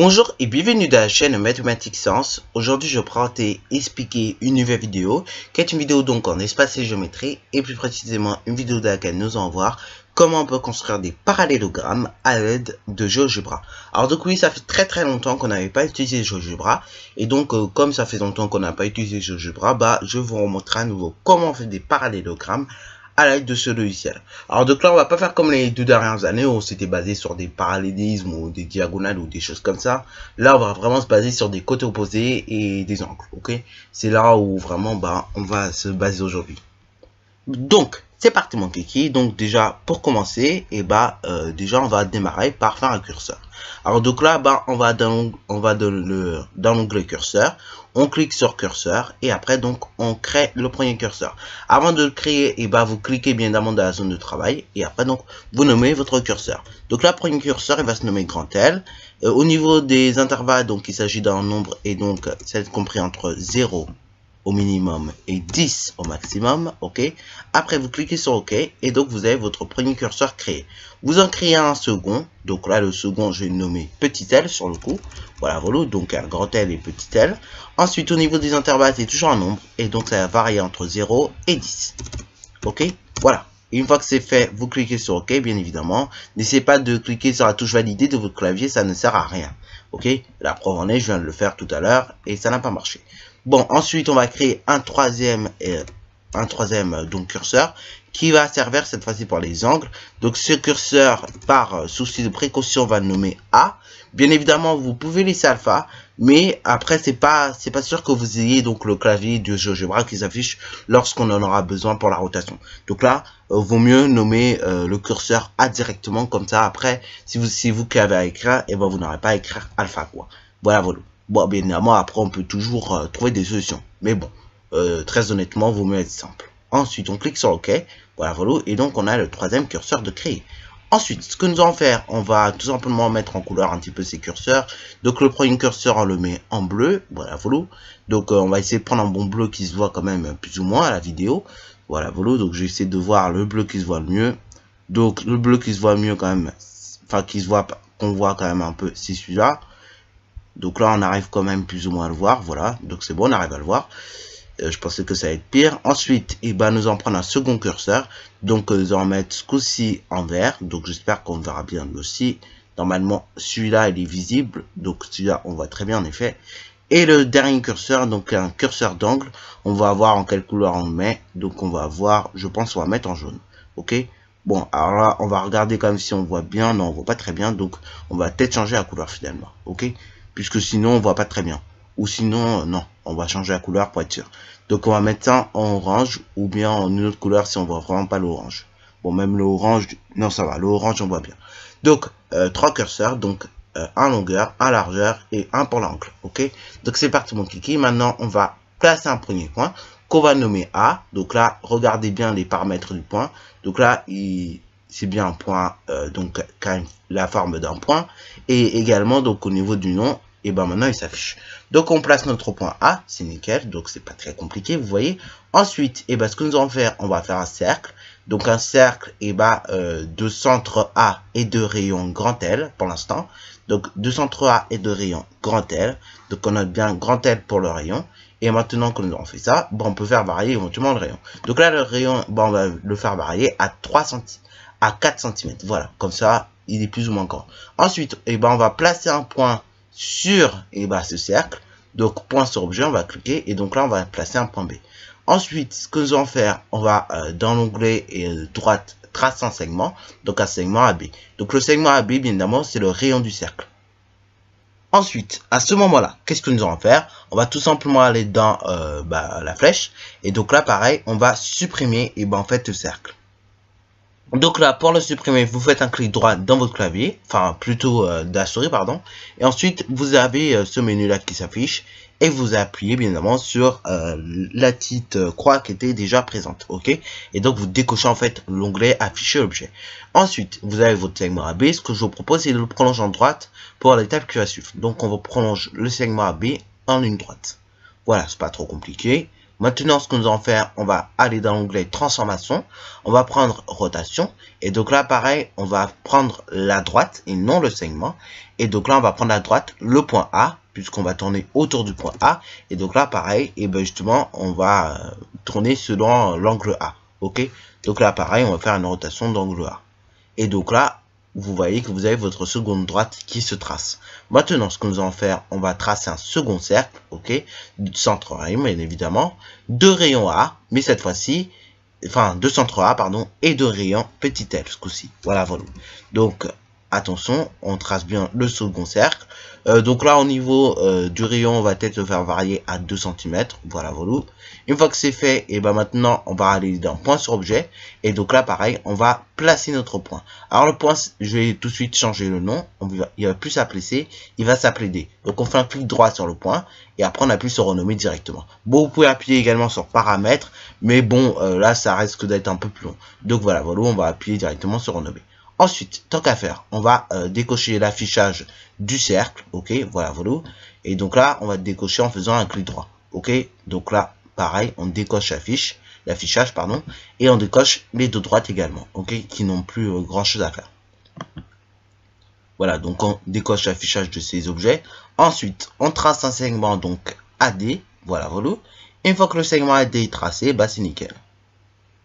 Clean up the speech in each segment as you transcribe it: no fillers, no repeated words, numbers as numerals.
Bonjour et bienvenue dans la chaîne Mathématiques Science. Aujourd'hui je vais présenter et expliquer une nouvelle vidéo qui est une vidéo donc en espace et géométrie et plus précisément une vidéo dans laquelle nous allons voir comment on peut construire des parallélogrammes à l'aide de GeoGebra. Alors donc oui, ça fait très longtemps qu'on n'avait pas utilisé GeoGebra et donc comme ça fait longtemps qu'on n'a pas utilisé GeoGebra, je vais vous montrer à nouveau comment on fait des parallélogrammes à l'aide de ce logiciel. Alors donc là on va pas faire comme les 2 dernières années où on s'était basé sur des parallélismes ou des diagonales ou des choses comme ça. Là on va vraiment se baser sur des côtés opposés et des angles. Ok, c'est là où vraiment on va se baser aujourd'hui. Donc c'est parti mon kiki. Donc déjà pour commencer, déjà on va démarrer par faire un curseur. Alors donc là on va dans l'onglet curseur, on clique sur curseur et après donc on crée le premier curseur. Avant de le créer, vous cliquez bien évidemment dans la zone de travail et après donc vous nommez votre curseur. Donc là le premier curseur il va se nommer grand L. Au niveau des intervalles, donc il s'agit d'un nombre et donc c'est compris entre 0 au minimum et 10 au maximum. Ok, après vous cliquez sur OK et donc vous avez votre premier curseur créé. Vous en créez un second, donc là le second je vais le nommer petit L sur le coup. Voilà, donc un grand L et petit L. Ensuite au niveau des intervalles c'est toujours un nombre et donc ça va varier entre 0 et 10. Ok, voilà. Une fois que c'est fait, vous cliquez sur OK, bien évidemment. N'essayez pas de cliquer sur la touche validée de votre clavier, ça ne sert à rien. Ok, la preuve en est, je viens de le faire tout à l'heure et ça n'a pas marché. Bon, ensuite, on va créer un troisième donc curseur qui va servir cette fois-ci pour les angles. Donc, ce curseur, par souci de précaution, on va le nommer A. Bien évidemment, vous pouvez laisser alpha, mais après, c'est pas sûr que vous ayez donc le clavier de GeoGebra qui s'affiche lorsqu'on en aura besoin pour la rotation. Donc là, vaut mieux nommer le curseur A directement, comme ça. Après, si vous qui avez à écrire, vous n'aurez pas à écrire alpha, quoi. Voilà. Bon, bien évidemment, après, on peut toujours trouver des solutions. Mais bon, très honnêtement, vaut mieux être simple. Ensuite, on clique sur OK. Voilà. Et donc, on a le troisième curseur de créer. Ensuite, ce que nous allons faire, on va tout simplement mettre en couleur un petit peu ces curseurs. Donc, le premier curseur, on le met en bleu. Voilà. Donc, on va essayer de prendre un bon bleu qui se voit quand même plus ou moins à la vidéo. Voilà. Donc, je vais essayer de voir le bleu qui se voit le mieux. Donc, le bleu qui se voit mieux quand même, enfin, qu'on voit quand même un peu, c'est celui-là. Donc là, on arrive quand même plus ou moins à le voir. Voilà, donc c'est bon, on arrive à le voir. Je pensais que ça allait être pire. Ensuite, nous allons prendre un second curseur. Donc, nous allons mettre ce coup-ci en vert. Donc, j'espère qu'on verra bien aussi. Normalement, celui-là, il est visible. Donc, celui-là, on voit très bien en effet. Et le dernier curseur, donc un curseur d'angle. On va voir en quelle couleur on le met. Donc, on va voir, je pense, on va mettre en jaune. Ok. Bon, alors là, on va regarder quand même si on voit bien. Non, on voit pas très bien. Donc, on va peut-être changer la couleur finalement. Ok. Puisque sinon on voit pas très bien, ou sinon non, on va changer la couleur pour être sûr. Donc on va mettre ça en orange ou bien en une autre couleur si on voit vraiment pas l'orange. Bon, même l'orange, non, ça va, l'orange on voit bien. Donc 3 curseurs, donc un longueur, un largeur et un pour l'angle. Ok, donc c'est parti mon kiki. Maintenant on va placer un premier point qu'on va nommer A. Donc là, regardez bien les paramètres du point. Donc là, c'est bien un point, donc quand même la forme d'un point, et également donc au niveau du nom, maintenant il s'affiche. Donc on place notre point A, c'est nickel, donc c'est pas très compliqué, vous voyez. Ensuite, ce que nous allons faire, on va faire un cercle. Donc un cercle, de centre A et de rayon grand L pour l'instant. Donc de centre A et de rayon grand L. Donc on note bien grand L pour le rayon. Et maintenant que nous avons fait ça, on peut faire varier éventuellement le rayon. Donc là le rayon, on va le faire varier à 4 cm. Voilà, comme ça, il est plus ou moins grand. Ensuite, on va placer un point sur ce cercle. Donc, point sur objet, on va cliquer. Et donc là, on va placer un point B. Ensuite, ce que nous allons faire, on va dans l'onglet droite, tracer un segment. Donc, un segment AB. Donc, le segment AB, bien évidemment, c'est le rayon du cercle. Ensuite, à ce moment-là, qu'est-ce que nous allons faire? On va tout simplement aller dans la flèche. Et donc là, pareil, on va supprimer en fait le cercle. Donc là, pour le supprimer, vous faites un clic droit dans votre clavier, enfin plutôt de la souris, pardon. Et ensuite, vous avez ce menu-là qui s'affiche et vous appuyez bien évidemment sur la petite croix qui était déjà présente, ok. Et donc, vous décochez en fait l'onglet afficher objet. Ensuite, vous avez votre segment AB. Ce que je vous propose, c'est de le prolonger en droite pour l'étape qui va suivre. Donc, on va prolonger le segment AB en ligne droite. Voilà, c'est pas trop compliqué. Maintenant, ce que nous allons faire, on va aller dans l'onglet transformation, on va prendre rotation, et donc là, pareil, on va prendre la droite et non le segment, et donc là, on va prendre à droite le point A, puisqu'on va tourner autour du point A, et donc là, pareil, et ben justement, on va tourner selon l'angle A, ok? Donc là, pareil, on va faire une rotation d'angle A. Et donc là, vous voyez que vous avez votre seconde droite qui se trace. Maintenant, ce que nous allons faire, on va tracer un second cercle, ok, du centre A, bien évidemment, de rayon A, mais cette fois-ci, enfin, de centre A, pardon, et de rayon petit l, ce coup-ci. Voilà, voilà. Donc, attention, on trace bien le second cercle. Donc là, au niveau du rayon, on va peut-être le faire varier à 2 cm. Voilà, voilà. Une fois que c'est fait, et ben maintenant, on va aller dans point sur objet. Et donc là, pareil, on va placer notre point. Alors le point, je vais tout de suite changer le nom. Il va plus s'appeler C, il va s'appeler D. Donc on fait un clic droit sur le point. Et après, on appuie sur renommer directement. Bon, vous pouvez appuyer également sur paramètres. Mais bon, là, ça risque d'être un peu plus long. Donc voilà, voilà, on va appuyer directement sur renommer. Ensuite, tant qu'à faire, on va décocher l'affichage du cercle, ok, voilà, voilà. Et donc là, on va décocher en faisant un clic droit, ok. Donc là, pareil, on décoche l'affichage, pardon, et on décoche les deux droites également, ok, qui n'ont plus grand chose à faire. Voilà, donc on décoche l'affichage de ces objets. Ensuite, on trace un segment donc AD, voilà, voilà. Une fois que le segment AD est tracé, bah c'est nickel.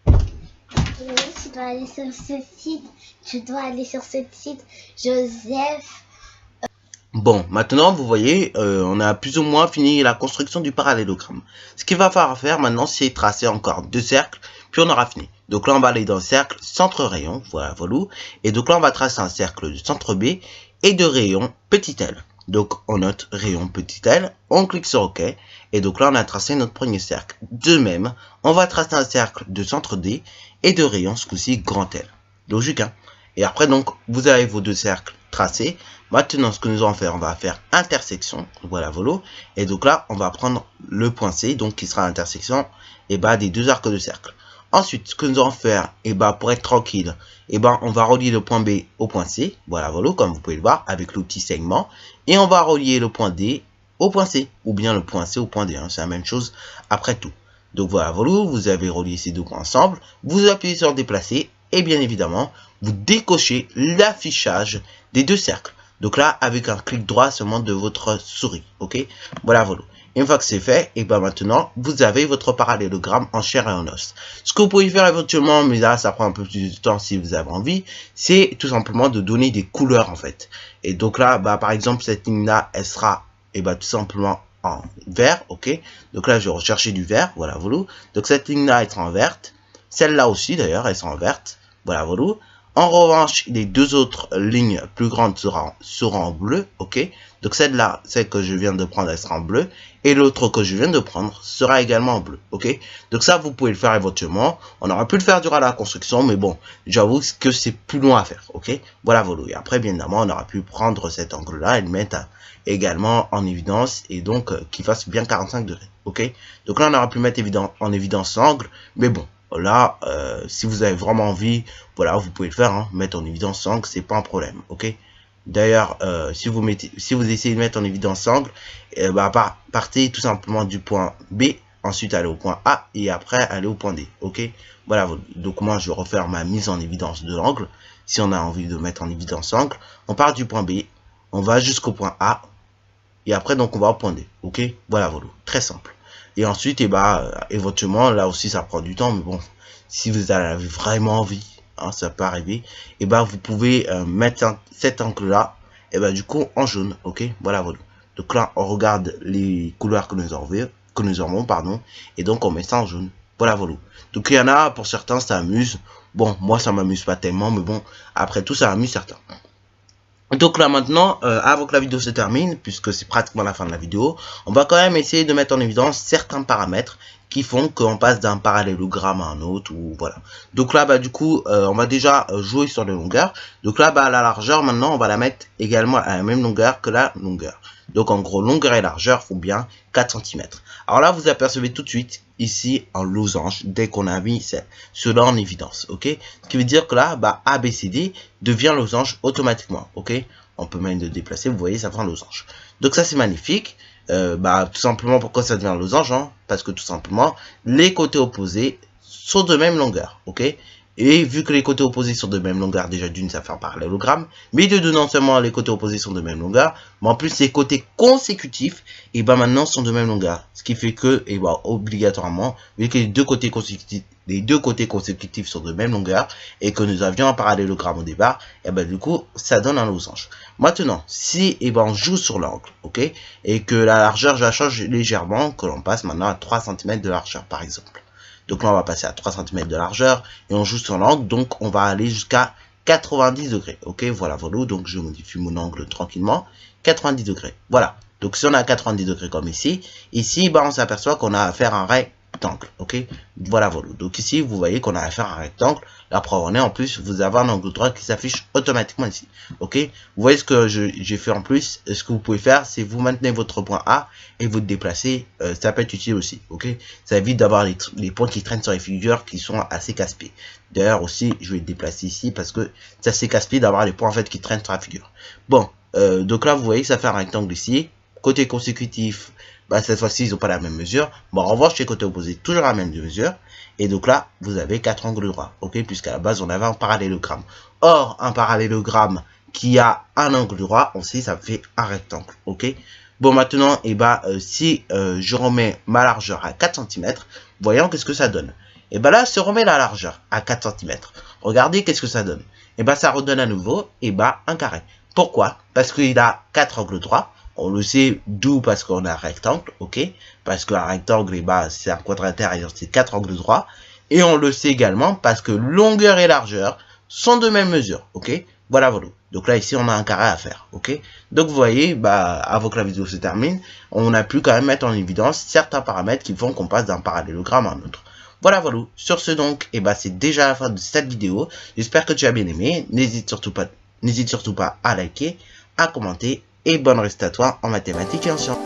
Tu dois aller sur ce site. Tu dois aller sur ce site, Joseph. Bon, maintenant, vous voyez, on a plus ou moins fini la construction du parallélogramme. Ce qu'il va falloir faire maintenant, c'est tracer encore deux cercles, puis on aura fini. Donc là, on va aller dans le cercle centre rayon, voilà, voilà. Et donc là, on va tracer un cercle de centre B et de rayon petit l. Donc, on note rayon petit l, on clique sur OK. Et donc là, on a tracé notre premier cercle. De même, on va tracer un cercle de centre D et de rayon, ce coup-ci, grand L. Logique, hein? Et après, donc, vous avez vos deux cercles tracés. Maintenant, ce que nous allons faire, on va faire intersection, voilà, voilà. Et donc là, on va prendre le point C, donc qui sera l'intersection des deux arcs de cercle. Ensuite, ce que nous allons faire, pour être tranquille, on va relier le point B au point C, voilà, voilà, comme vous pouvez le voir, avec l'outil segment. Et on va relier le point D au point C, ou bien le point C au point D, hein, c'est la même chose après tout. Donc voilà, voilà, vous avez relié ces deux points ensemble, vous appuyez sur déplacer, et bien évidemment, vous décochez l'affichage des deux cercles. Donc là, avec un clic droit seulement de votre souris, ok? Voilà, voilà. Une fois que c'est fait, et maintenant, vous avez votre parallélogramme en chair et en os. Ce que vous pouvez faire éventuellement, mais là, ça prend un peu plus de temps si vous avez envie, c'est tout simplement de donner des couleurs, en fait. Et donc là, par exemple, cette ligne-là, elle sera, tout simplement en vert, ok? Donc là, je vais rechercher du vert, voilà, voilà. Donc cette ligne-là, elle sera en verte. Celle-là aussi, d'ailleurs, elle sera en verte, voilà, voilà. En revanche, les deux autres lignes plus grandes seront en bleu, ok? Donc celle-là, celle que je viens de prendre, elle sera en bleu. Et l'autre que je viens de prendre sera également en bleu, ok? Donc ça, vous pouvez le faire éventuellement. On aurait pu le faire durant la construction, mais bon, j'avoue que c'est plus long à faire, ok? Voilà, voilà. Et après, bien évidemment, on aurait pu prendre cet angle-là et le mettre également en évidence, et donc qu'il fasse bien 45 degrés, ok? Donc là, on aurait pu mettre en évidence l'angle, mais bon. Là, si vous avez vraiment envie, voilà, vous pouvez le faire, hein, mettre en évidence l'angle, c'est pas un problème, ok? D'ailleurs, si vous essayez de mettre en évidence l'angle, partez tout simplement du point B, ensuite allez au point A et après aller au point D, ok? Voilà, donc moi je vais refaire ma mise en évidence de l'angle. Si on a envie de mettre en évidence l'angle, on part du point B, on va jusqu'au point A et après donc on va au point D, ok? Voilà, voilà, très simple. Et ensuite, éventuellement, là aussi, ça prend du temps, mais bon, si vous avez vraiment envie, hein, ça peut arriver, vous pouvez mettre cet angle-là, du coup, en jaune, ok, voilà, voilà. Donc là, on regarde les couleurs que nous avons, pardon, et donc on met ça en jaune, voilà, voilà. Donc il y en a, pour certains, ça amuse. Bon, moi, ça m'amuse pas tellement, mais bon, après tout, ça amuse certains. Donc là maintenant, avant que la vidéo se termine, puisque c'est pratiquement la fin de la vidéo, on va quand même essayer de mettre en évidence certains paramètres qui font qu'on passe d'un parallélogramme à un autre, ou voilà. Donc là, du coup, on va déjà jouer sur les longueurs. Donc là, la largeur, maintenant, on va la mettre également à la même longueur que la longueur. Donc en gros, longueur et largeur font bien 4 cm. Alors là, vous apercevez tout de suite ici en losange dès qu'on a mis cela en évidence, ok? Ce qui veut dire que là, ABCD devient losange automatiquement, ok? On peut même le déplacer, vous voyez, ça fait un losange. Donc ça, c'est magnifique. Tout simplement, pourquoi ça devient un losange, hein? Parce que tout simplement, les côtés opposés sont de même longueur, ok? Et vu que les côtés opposés sont de même longueur, déjà d'une, ça fait un parallélogramme, mais de deux, non seulement les côtés opposés sont de même longueur, mais en plus les côtés consécutifs, et maintenant sont de même longueur. Ce qui fait que, obligatoirement, vu que les deux côtés consécutifs sont de même longueur, et que nous avions un parallélogramme au départ, du coup, ça donne un losange. Maintenant, si, on joue sur l'angle, ok, et que la largeur, je la change légèrement, que l'on passe maintenant à 3 cm de largeur, par exemple. Donc là, on va passer à 3 cm de largeur et on joue sur l'angle. Donc, on va aller jusqu'à 90 degrés. Ok, voilà. Donc, je modifie mon angle tranquillement. 90 degrés. Voilà. Donc, si on a 90 degrés comme ici, on s'aperçoit qu'on a affaire à un rectangle. Ok, voilà. Donc, ici, vous voyez qu'on a affaire à un rectangle. La preuve en est, en plus, vous avez un angle droit qui s'affiche automatiquement ici. Ok, vous voyez ce que j'ai fait en plus. Ce que vous pouvez faire, c'est vous maintenez votre point A et vous déplacez. Ça peut être utile aussi. Ok, ça évite d'avoir les points qui traînent sur les figures qui sont assez casse-pieds. D'ailleurs aussi, je vais le déplacer ici parce que c'est assez casse-pied d'avoir les points en fait qui traînent sur la figure. Bon, donc là, vous voyez que ça fait un rectangle ici. Côté consécutif, cette fois-ci, ils n'ont pas la même mesure. Bon, en revanche, les côtés opposés, toujours la même mesure. Et donc là, vous avez 4 angles droits, ok, puisqu'à la base, on avait un parallélogramme. Or, un parallélogramme qui a un angle droit, on sait, ça fait un rectangle, ok. Bon, maintenant, si je remets ma largeur à 4 cm, voyons qu'est-ce que ça donne. Et là, si on remet la largeur à 4 cm, regardez qu'est-ce que ça donne. Ça redonne à nouveau, un carré. Pourquoi? Parce qu'il a 4 angles droits. On le sait, d'où parce qu'on a un rectangle, ok? Parce qu'un rectangle, c'est un quadratère et c'est 4 angles droits. Et on le sait également parce que longueur et largeur sont de même mesure, ok? Voilà. Donc là, ici, on a un carré à faire, ok? Donc, vous voyez, avant que la vidéo se termine, on a pu quand même mettre en évidence certains paramètres qui font qu'on passe d'un parallélogramme à un autre. Voilà. Sur ce, donc, c'est déjà la fin de cette vidéo. J'espère que tu as bien aimé. N'hésite surtout pas à liker, à commenter. Et bonne reste à toi en mathématiques et en sciences.